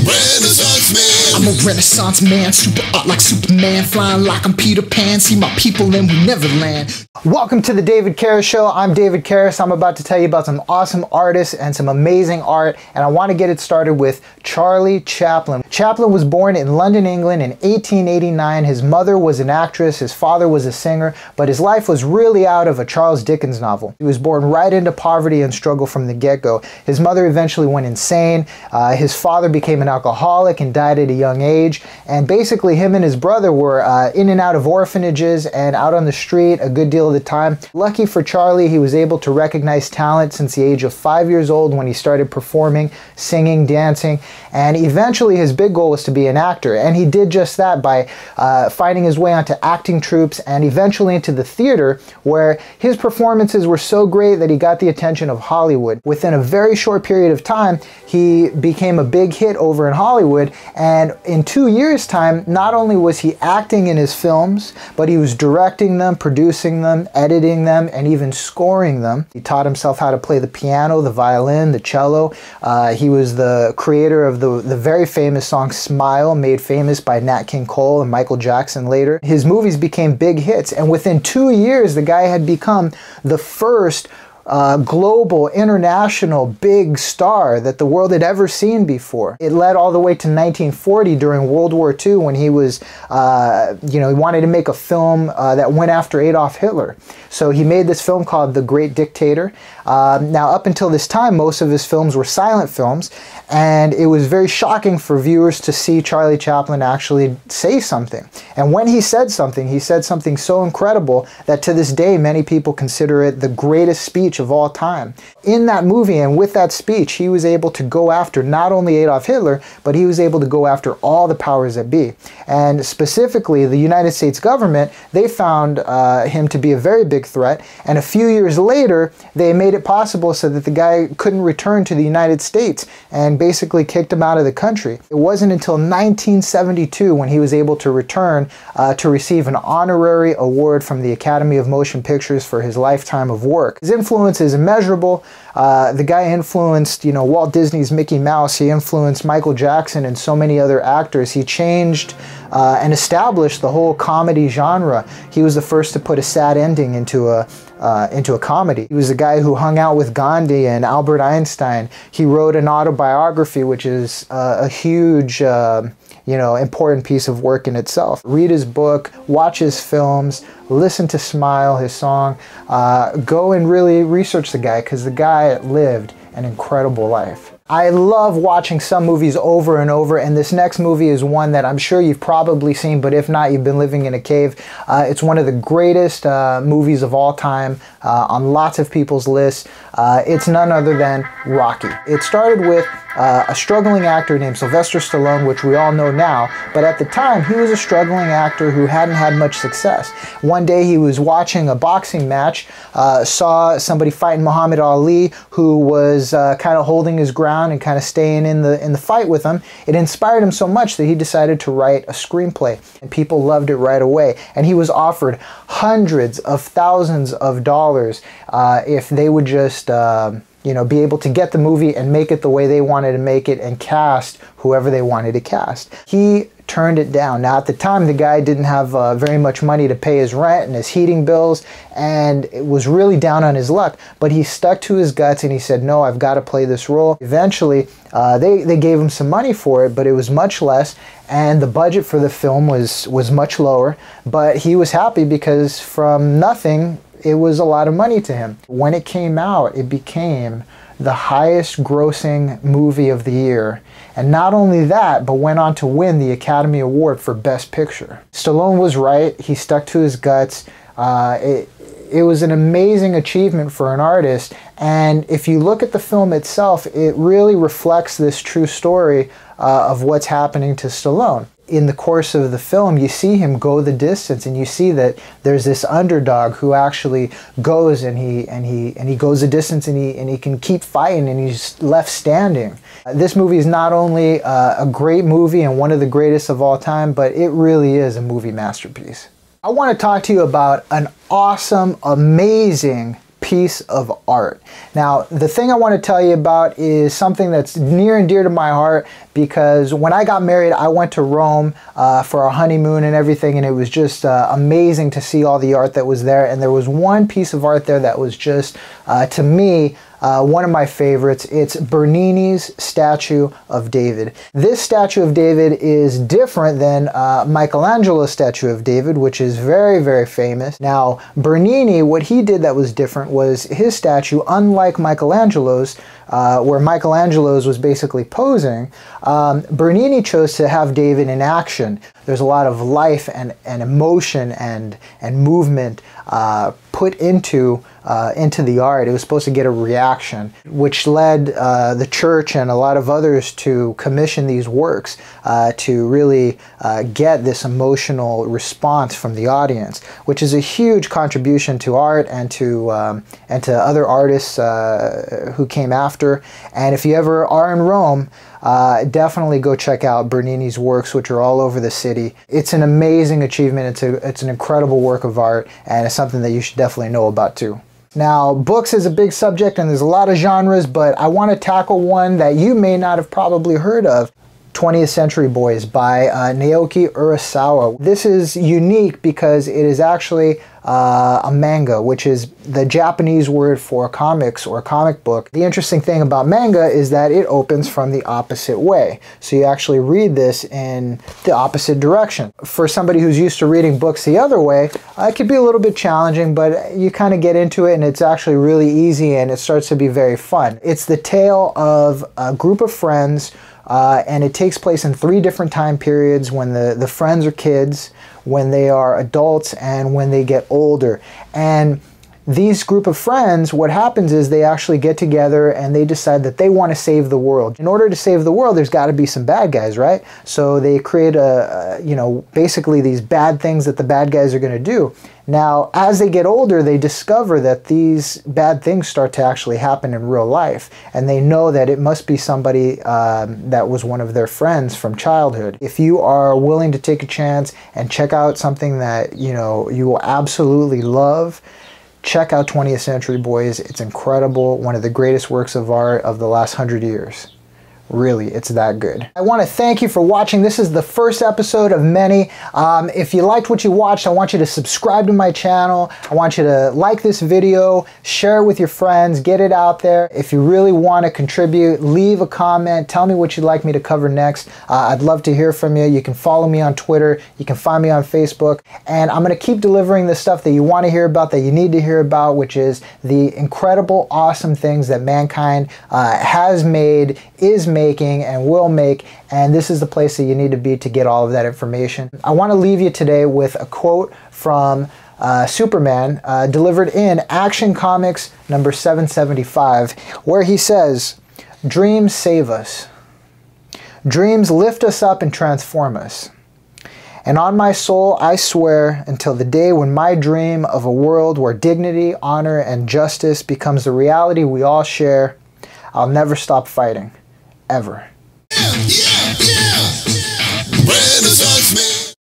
Renaissance man. I'm a Renaissance man, super art like Superman, flying like I'm Peter Pan, see my people in Neverland. Welcome to the David Carus Show. I'm David Carus. I'm about to tell you about some awesome artists and some amazing art, and I want to get it started with Charlie Chaplin. Chaplin was born in London, England in 1889. His mother was an actress, his father was a singer, but his life was really out of a Charles Dickens novel. He was born right into poverty and struggle from the get-go. His mother eventually went insane. His father became an alcoholic and died at a young age, and basically him and his brother were in and out of orphanages and out on the street a good deal of the time. Lucky for Charlie, he was able to recognize talent since the age of 5 years old when he started performing, singing, dancing, and eventually his big goal was to be an actor, and he did just that by finding his way onto acting troupes and eventually into the theater, where his performances were so great that he got the attention of Hollywood. Within a very short period of time, he became a big hit over in Hollywood, and in 2 years' time, not only was he acting in his films, but he was directing them, producing them, editing them, and even scoring them. He taught himself how to play the piano, the violin, the cello. He was the creator of the very famous song Smile, made famous by Nat King Cole and Michael Jackson later. His movies became big hits, and within 2 years, the guy had become the first global, international, big star that the world had ever seen before. It led all the way to 1940 during World War II when he was, he wanted to make a film that went after Adolf Hitler. So he made this film called The Great Dictator. Now, up until this time, most of his films were silent films, and it was very shocking for viewers to see Charlie Chaplin actually say something. And when he said something so incredible that to this day, many people consider it the greatest speech of all time. In that movie and with that speech, he was able to go after not only Adolf Hitler, but he was able to go after all the powers that be. And specifically, the United States government, they found him to be a very big threat, and a few years later, they made it possible so that the guy couldn't return to the United States and basically kicked him out of the country. It wasn't until 1972 when he was able to return to receive an honorary award from the Academy of Motion Pictures for his lifetime of work. His influence is immeasurable. The guy influenced, Walt Disney's Mickey Mouse. He influenced Michael Jackson and so many other actors. He changed and established the whole comedy genre. He was the first to put a sad ending into a comedy. He was the guy who hung out with Gandhi and Albert Einstein. He wrote an autobiography, which is a huge, important piece of work in itself. Read his book, watch his films, listen to Smile, his song. Go and really research the guy, because the guy lived an incredible life. I love watching some movies over and over, and this next movie is one that I'm sure you've probably seen, but if not, you've been living in a cave. It's one of the greatest movies of all time on lots of people's lists. It's none other than Rocky. It started with a struggling actor named Sylvester Stallone, which we all know now, but at the time he was a struggling actor who hadn't had much success. One day he was watching a boxing match, saw somebody fighting Muhammad Ali, who was kind of holding his ground and kind of staying in the fight with him. It inspired him so much that he decided to write a screenplay, and people loved it right away. And he was offered hundreds of thousands of dollars if they would just be able to get the movie and make it the way they wanted to make it and cast whoever they wanted to cast. He turned it down. Now, at the time, the guy didn't have very much money to pay his rent and his heating bills, and it was really down on his luck, but he stuck to his guts and he said, no, I've got to play this role. Eventually, they gave him some money for it, but it was much less, and the budget for the film was much lower, but he was happy because from nothing, it was a lot of money to him. When it came out, it became the highest grossing movie of the year. And not only that, but went on to win the Academy Award for Best Picture. Stallone was right. He stuck to his guts. It was an amazing achievement for an artist. And if you look at the film itself, it really reflects this true story of what's happening to Stallone. In the course of the film, you see him go the distance, and you see that there's this underdog who actually goes and he goes the distance, and he can keep fighting, and he's left standing. This movie is not only a great movie and one of the greatest of all time, but it really is a movie masterpiece. I want to talk to you about an awesome, amazing piece of art. Now, the thing I want to tell you about is something that's near and dear to my heart, because when I got married, I went to Rome for our honeymoon and everything, and it was just amazing to see all the art that was there. And there was one piece of art there that was just, to me, one of my favorites. It's Bernini's statue of David. This statue of David is different than Michelangelo's statue of David, which is very, very famous. Now, Bernini, what he did that was different was his statue, unlike Michelangelo's, where Michelangelo's was basically posing, Bernini chose to have David in action. There's a lot of life and emotion and movement put into the art. It was supposed to get a reaction, which led the church and a lot of others to commission these works to really get this emotional response from the audience, which is a huge contribution to art and to other artists who came after. And if you ever are in Rome, definitely go check out Bernini's works, which are all over the city. It's an amazing achievement. It's an incredible work of art, and it's something that you should definitely know about too. Now, books is a big subject and there's a lot of genres, but I want to tackle one that you may not have probably heard of. 20th Century Boys by Naoki Urasawa. This is unique because it is actually a manga, which is the Japanese word for comics or comic book. The interesting thing about manga is that it opens from the opposite way. So you actually read this in the opposite direction. For somebody who's used to reading books the other way, it could be a little bit challenging, but you kind of get into it and it's actually really easy and it starts to be very fun. It's the tale of a group of friends, and it takes place in 3 different time periods: when the friends are kids, when they are adults, and when they get older. And these group of friends, what happens is they actually get together and they decide that they want to save the world. In order to save the world, there's got to be some bad guys, right? So they create basically these bad things that the bad guys are going to do. Now, as they get older, they discover that these bad things start to actually happen in real life. And they know that it must be somebody that was one of their friends from childhood. If you are willing to take a chance and check out something that, you will absolutely love, check out 20th Century Boys. It's incredible. One of the greatest works of art of the last 100 years. Really, it's that good. I want to thank you for watching. This is the first episode of many. If you liked what you watched, I want you to subscribe to my channel. I want you to like this video, share it with your friends, get it out there. If you really want to contribute, leave a comment. Tell me what you'd like me to cover next. I'd love to hear from you. You can follow me on Twitter. You can find me on Facebook. And I'm going to keep delivering the stuff that you want to hear about, that you need to hear about, which is the incredible, awesome things that mankind has made, is making, and will make, and this is the place that you need to be to get all of that information. I want to leave you today with a quote from Superman, delivered in Action Comics number 775, where he says, "Dreams save us. Dreams lift us up and transform us. And on my soul I swear, until the day when my dream of a world where dignity, honor, and justice becomes the reality we all share, I'll never stop fighting. Ever." Yeah. Renaissance